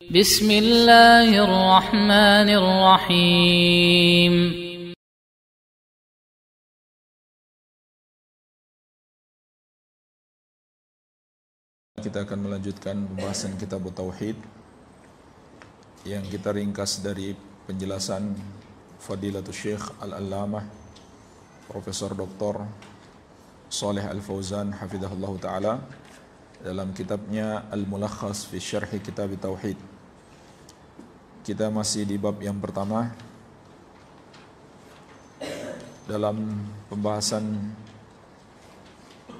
بسم الله الرحمن الرحيم Kita akan melanjutkan pembahasan kitab Tauhid yang kita ringkas dari penjelasan Fadilatul Syekh Al-Allamah Profesor Dr. Shalih Al-Fauzan hafizahullah taala dalam kitabnya Al-Mulakhas fi Syarhi Kitab Tauhid. Kita masih di bab yang pertama dalam pembahasan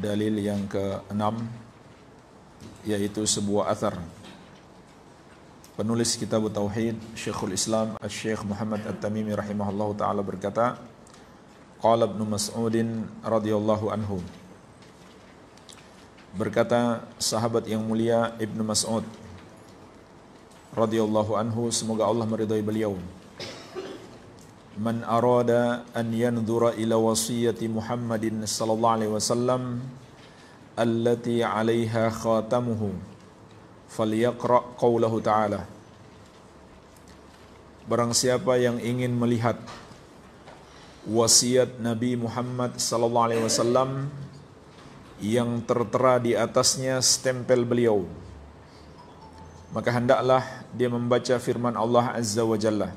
dalil yang ke-6, yaitu sebuah athar. Penulis kitab Tauhid Syekhul Islam Asy-Syaikh Muhammad At-Tamimi rahimahullahu taala berkata, qala Ibnu Mas'udin radhiyallahu anhu, berkata sahabat yang mulia Ibnu Mas'ud radhiyallahu anhu, semoga Allah meridai beliau, man arada an yanzura ila wasiyati Muhammadin sallallahu alaihi wasallam allati 'alaiha khatamuhu falyaqra qaulahu ta'ala. Barang siapa yang ingin melihat wasiat Nabi Muhammad sallallahu alaihi wasallam yang tertera di atasnya stempel beliau, maka hendaklah dia membaca firman Allah Azza wa Jalla,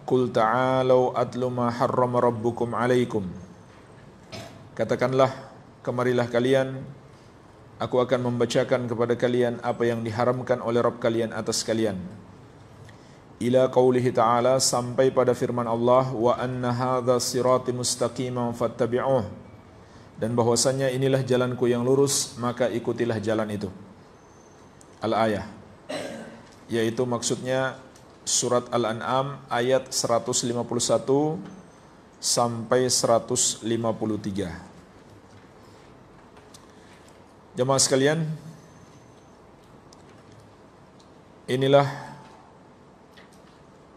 Qul ta'alau atlu ma harrama rabbukum alaikum. Katakanlah, kemarilah kalian, aku akan membacakan kepada kalian apa yang diharamkan oleh Rabb kalian atas kalian. Ila qaulihi ta'ala, sampai pada firman Allah, wa anna hadha sirati mustaqiman fattabi'uh, dan bahwasanya inilah jalanku yang lurus, maka ikutilah jalan itu. Al-ayah, yaitu maksudnya surat Al-An'am ayat 151 sampai 153. Jemaah sekalian, inilah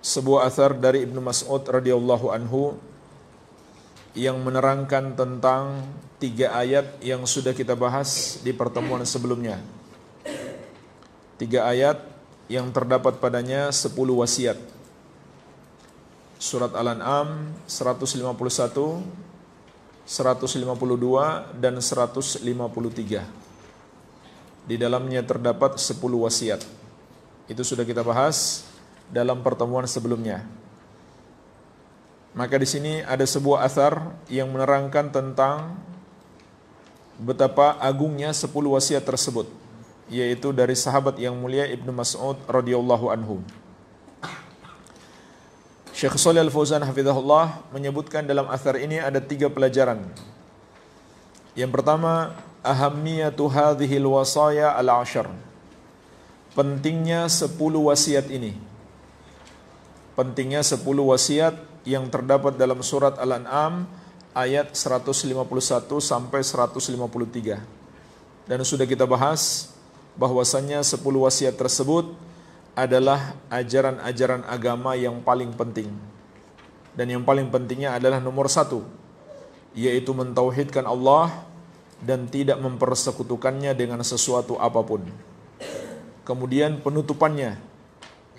sebuah athar dari Ibnu Mas'ud radhiyallahu anhu yang menerangkan tentang 3 ayat yang sudah kita bahas di pertemuan sebelumnya. 3 ayat yang terdapat padanya 10 wasiat. Surat Al-An'am 151, 152 dan 153. Di dalamnya terdapat 10 wasiat. Itu sudah kita bahas dalam pertemuan sebelumnya. Maka di sini ada sebuah athar yang menerangkan tentang betapa agungnya 10 wasiat tersebut, yaitu dari sahabat yang mulia Ibnu Mas'ud radhiyallahu anhu. Syekh Shalih Al-Fauzan hafizahullah menyebutkan dalam athar ini ada 3 pelajaran. Yang pertama, ahammiyatu hadhil wasaya al-'ashr. Pentingnya 10 wasiat ini. Pentingnya 10 wasiat yang terdapat dalam surat Al-An'am ayat 151 sampai 153. Dan sudah kita bahas bahwasannya 10 wasiat tersebut adalah ajaran-ajaran agama yang paling penting. Dan yang paling pentingnya adalah nomor 1, yaitu mentauhidkan Allah dan tidak mempersekutukannya dengan sesuatu apapun. Kemudian penutupannya,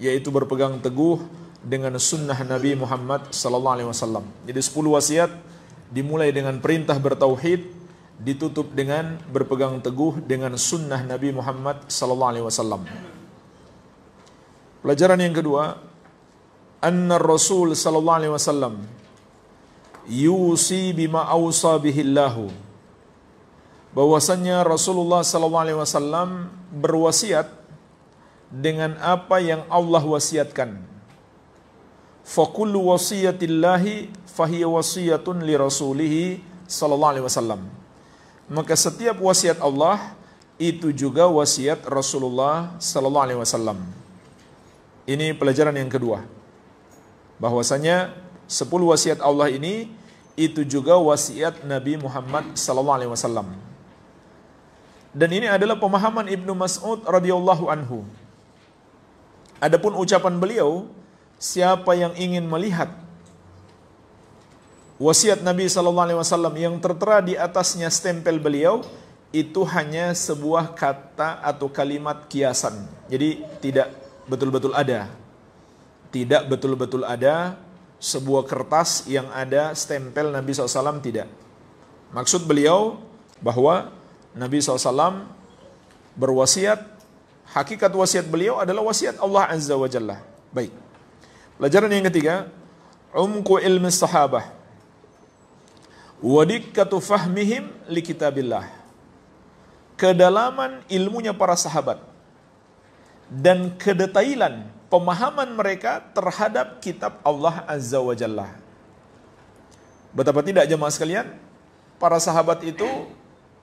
yaitu berpegang teguh dengan sunnah Nabi Muhammad sallallahu alaihi wasallam. Jadi 10 wasiat dimulai dengan perintah bertauhid, ditutup dengan berpegang teguh dengan sunnah Nabi Muhammad sallallahu alaihi wasallam. Pelajaran yang kedua, anna Rasul sallallahu alaihi wasallam yusi bima awsa bihillahu. Bahwasannya Rasulullah sallallahu alaihi wasallam berwasiat dengan apa yang Allah wasiatkan. Fa kullu wasiyatillahi fahiya wasiyatun li rasulih sallallahu alaihi wasallam. Maka setiap wasiat Allah itu juga wasiat Rasulullah sallallahu alaihi wasallam. Ini pelajaran yang kedua. Bahwasanya 10 wasiat Allah ini itu juga wasiat Nabi Muhammad sallallahu alaihi wasallam. Dan ini adalah pemahaman Ibnu Mas'ud radhiyallahu anhu. Adapun ucapan beliau, siapa yang ingin melihat wasiat Nabi sallallahu alaihi wasallam yang tertera di atasnya stempel beliau, itu hanya sebuah kata atau kalimat kiasan. Jadi tidak betul-betul ada. Tidak betul-betul ada sebuah kertas yang ada stempel Nabi SAW, tidak. Maksud beliau bahwa Nabi SAW berwasiat, hakikat wasiat beliau adalah wasiat Allah Azza wa Jalla. Baik. Pelajaran yang ketiga, umku ilmi sahabah wa dikkatu fahmihim li kitabillah. Kedalaman ilmunya para sahabat dan kedetailan pemahaman mereka terhadap kitab Allah Azza wa Jalla. Betapa tidak jemaah sekalian, para sahabat itu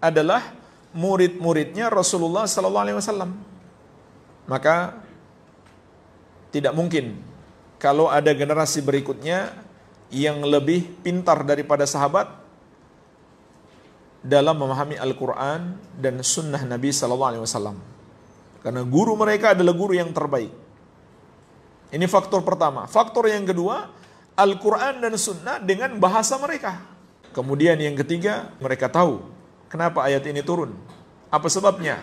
adalah murid-muridnya Rasulullah sallallahu alaihi wasallam. Maka tidak mungkin kalau ada generasi berikutnya yang lebih pintar daripada sahabat dalam memahami Al-Quran dan sunnah Nabi sallallahu alaihi wasallam. Karena guru mereka adalah guru yang terbaik. Ini faktor pertama. Faktor yang kedua, Al-Quran dan sunnah dengan bahasa mereka. Kemudian yang ketiga, mereka tahu kenapa ayat ini turun. Apa sebabnya?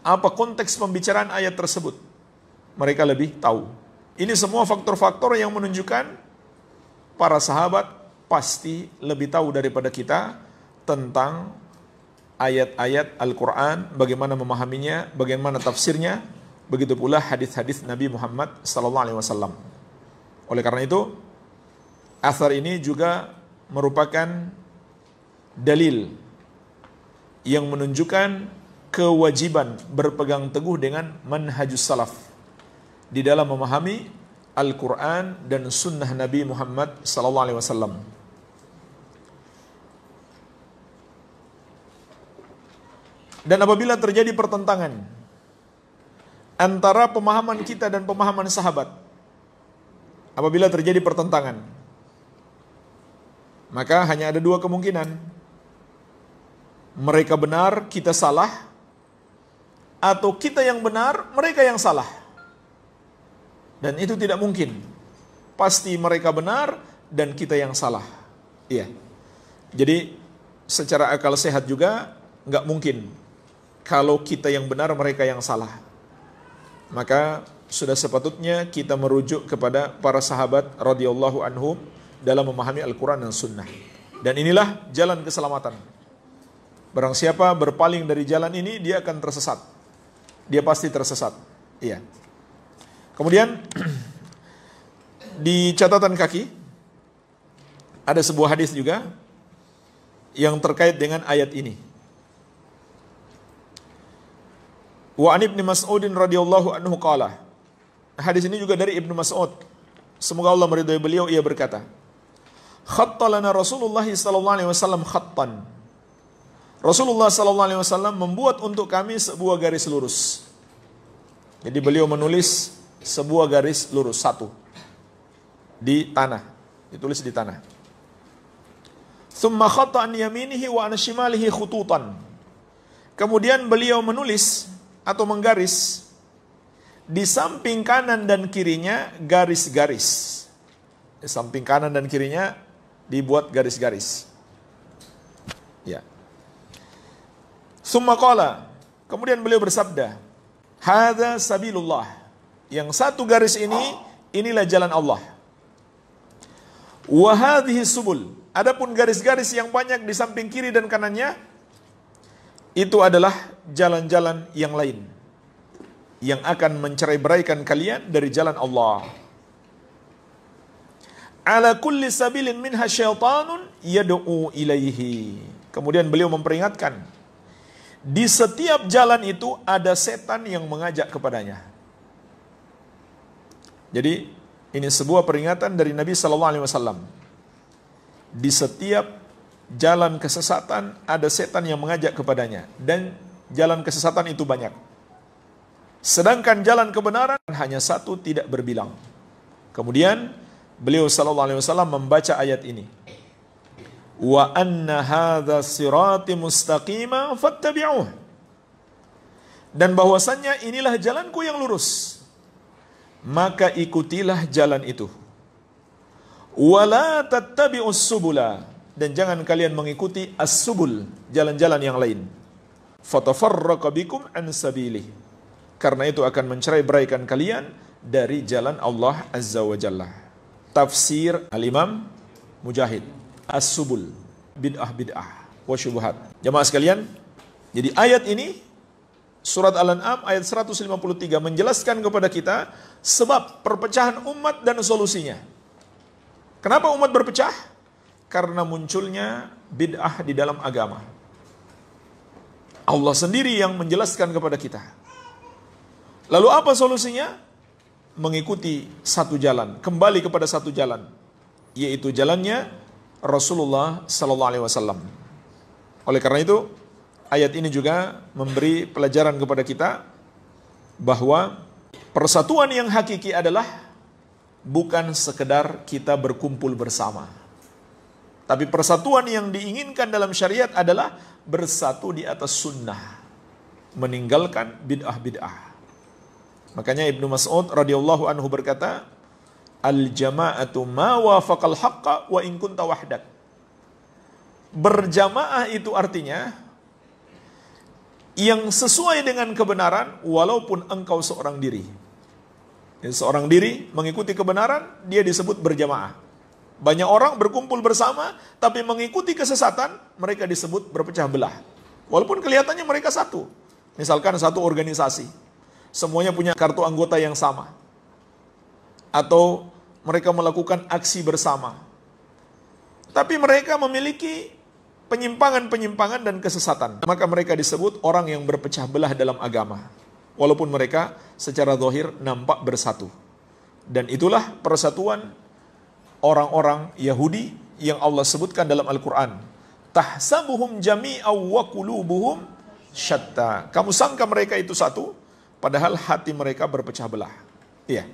Apa konteks pembicaraan ayat tersebut? Mereka lebih tahu. Ini semua faktor-faktor yang menunjukkan para sahabat pasti lebih tahu daripada kita tentang ayat-ayat Al-Quran, bagaimana memahaminya, bagaimana tafsirnya, begitu pula hadis-hadis Nabi Muhammad SAW. Oleh karena itu, athar ini juga merupakan dalil yang menunjukkan kewajiban berpegang teguh dengan manhajus salaf di dalam memahami Al-Quran dan sunnah Nabi Muhammad SAW. Dan apabila terjadi pertentangan antara pemahaman kita dan pemahaman sahabat, apabila terjadi pertentangan, maka hanya ada dua kemungkinan. Mereka benar, kita salah, atau kita yang benar, mereka yang salah. Dan itu tidak mungkin. Pasti mereka benar dan kita yang salah. Iya. Jadi secara akal sehat juga nggak mungkin kalau kita yang benar, mereka yang salah. Maka sudah sepatutnya kita merujuk kepada para sahabat radhiyallahu anhum dalam memahami Al-Quran dan Sunnah. Dan inilah jalan keselamatan. Barang siapa berpaling dari jalan ini, dia akan tersesat. Dia pasti tersesat. Iya. Kemudian di catatan kaki ada sebuah hadis juga yang terkait dengan ayat ini. Wa an Ibnu Mas'udin radhiyallahu anhu qala. Hadis ini juga dari Ibnu Mas'ud. Semoga Allah meridhai beliau, ia berkata, "Khatta lana Rasulullah sallallahu alaihi wasallam khattan." Rasulullah sallallahu alaihi wasallam membuat untuk kami sebuah garis lurus. Jadi beliau menulis sebuah garis lurus satu di tanah, ditulis di tanah. Tsumma khatta an yaminihi wa an shimalihi khututan. Kemudian beliau menulis atau menggaris di samping kanan dan kirinya garis-garis. Di samping kanan dan kirinya dibuat garis-garis. Ya. Summa qala, kemudian beliau bersabda, "Hadza sabilullah." Yang satu garis ini, inilah jalan Allah. Wa hadhihi subul. Adapun garis-garis yang banyak di samping kiri dan kanannya, itu adalah jalan-jalan yang lain yang akan mencerai-beraikan kalian dari jalan Allah. Ala kulli sabilin minha syaitanun yad'u ilaihi. Kemudian beliau memperingatkan, di setiap jalan itu ada setan yang mengajak kepadanya. Jadi ini sebuah peringatan dari Nabi sallallahu alaihi wasallam. Di setiap jalan kesesatan ada setan yang mengajak kepadanya, dan jalan kesesatan itu banyak. Sedangkan jalan kebenaran hanya satu, tidak berbilang. Kemudian beliau sallallahu alaihi wasallam membaca ayat ini. Wa anna hadza sirati mustaqima fattabi'uh. Dan bahwasannya inilah jalanku yang lurus, maka ikutilah jalan itu. Wala tattabi'us subula. Dan jangan kalian mengikuti as-subul, jalan-jalan yang lain. Fatafarraqa bikum an sabilih. Karena itu akan mencerai-beraikan kalian dari jalan Allah Azza wa Jalla. Tafsir Al-Imam Mujahid. As-Subul. Bid'ah wa syubhat. Jamaah sekalian, jadi ayat ini Surat Al-An'am ayat 153 menjelaskan kepada kita sebab perpecahan umat dan solusinya. Kenapa umat berpecah? Karena munculnya bid'ah di dalam agama. Allah sendiri yang menjelaskan kepada kita. Lalu apa solusinya? Mengikuti satu jalan, kembali kepada satu jalan, yaitu jalannya Rasulullah sallallahu alaihi wasallam. Oleh karena itu, ayat ini juga memberi pelajaran kepada kita bahwa persatuan yang hakiki adalah bukan sekedar kita berkumpul bersama. Tapi persatuan yang diinginkan dalam syariat adalah bersatu di atas sunnah, meninggalkan bid'ah-bid'ah. Makanya Ibnu Mas'ud radhiyallahu anhu berkata, al-jama'atu ma wafaqal haqqa wa in kunta wahdak. Berjamaah itu artinya yang sesuai dengan kebenaran walaupun engkau seorang diri. Jadi, seorang diri mengikuti kebenaran, dia disebut berjamaah. Banyak orang berkumpul bersama, tapi mengikuti kesesatan, mereka disebut berpecah belah. Walaupun kelihatannya mereka satu. Misalkan satu organisasi, semuanya punya kartu anggota yang sama. Atau mereka melakukan aksi bersama. Tapi mereka memiliki penyimpangan-penyimpangan dan kesesatan. Maka mereka disebut orang yang berpecah belah dalam agama. Walaupun mereka secara zahir nampak bersatu. Dan itulah persatuan orang-orang Yahudi yang Allah sebutkan dalam Al-Quran. Tahsabuhum jami'aw wa qulubuhum syatta. Kamu sangka mereka itu satu, padahal hati mereka berpecah belah. Iya.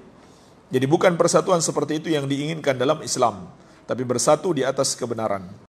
Jadi bukan persatuan seperti itu yang diinginkan dalam Islam, tapi bersatu di atas kebenaran.